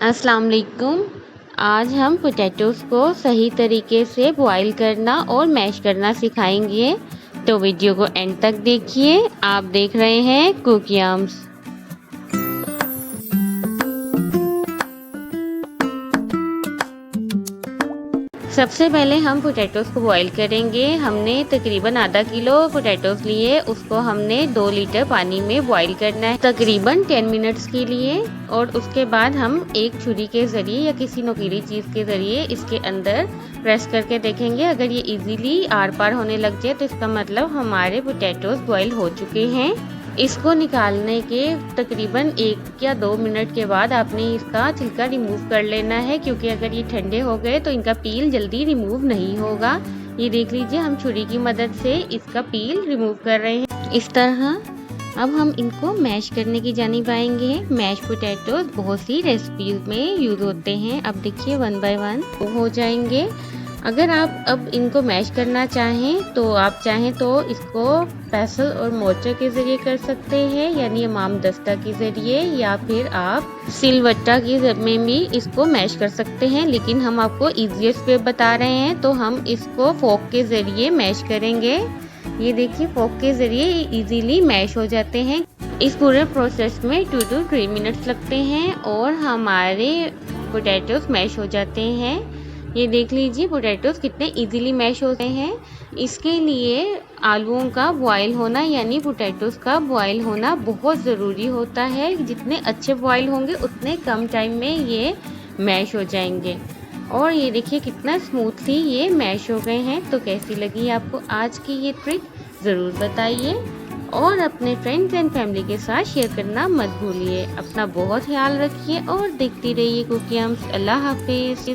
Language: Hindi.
अस्सलाम वालेकुम। आज हम पोटैटोज़ को सही तरीके से बॉईल करना और मैश करना सिखाएंगे, तो वीडियो को एंड तक देखिए। आप देख रहे हैं कुकियम्स। सबसे पहले हम पोटैटोज़ को बॉईल करेंगे। हमने तकरीबन आधा किलो पोटैटोज़ लिए, उसको हमने 2 लीटर पानी में बॉईल करना है तकरीबन 10 मिनट्स के लिए। और उसके बाद हम एक छुरी के ज़रिए या किसी नुकीली चीज़ के ज़रिए इसके अंदर प्रेस करके देखेंगे। अगर ये इजीली आर पार होने लग जाए तो इसका मतलब हमारे पोटैटोज़ बॉईल हो चुके हैं। इसको निकालने के तकरीबन 1 या 2 मिनट के बाद आपने इसका छिलका रिमूव कर लेना है, क्योंकि अगर ये ठंडे हो गए तो इनका पील जल्दी रिमूव नहीं होगा। ये देख लीजिए, हम छुरी की मदद से इसका पील रिमूव कर रहे हैं इस तरह। अब हम इनको मैश करने की जानिब आएंगे। मैश पोटैटोज बहुत सी रेसिपीज में यूज़ होते हैं। अब देखिए 1 बाय 1 हो जाएंगे। अगर आप अब इनको मैश करना चाहें तो आप चाहें तो इसको पेसल और मोर्चर के ज़रिए कर सकते हैं, यानी इमाम दस्ता के ज़रिए, या फिर आप सिलवट्टा के में भी इसको मैश कर सकते हैं। लेकिन हम आपको ईजीएस्ट वे बता रहे हैं, तो हम इसको फोक के ज़रिए मैश करेंगे। ये देखिए, फोक के ज़रिए इजीली मैश हो जाते हैं। इस पूरे प्रोसेस में 2 to 3 मिनट्स लगते हैं और हमारे पोटैटोज मैश हो जाते हैं। ये देख लीजिए पोटैटोज कितने इजीली मैश होते हैं। इसके लिए आलूओं का बॉयल होना यानी पोटैटोज का बॉयल होना बहुत ज़रूरी होता है। जितने अच्छे बॉयल होंगे उतने कम टाइम में ये मैश हो जाएंगे। और ये देखिए कितना स्मूथली ये मैश हो गए हैं। तो कैसी लगी आपको आज की ये ट्रिक, ज़रूर बताइए और अपने फ्रेंड्स एंड फैमिली के साथ शेयर करना मत भूलिए। अपना बहुत ख्याल रखिए और देखती रहिए कुकियम्स। अल्लाह हाफिज़।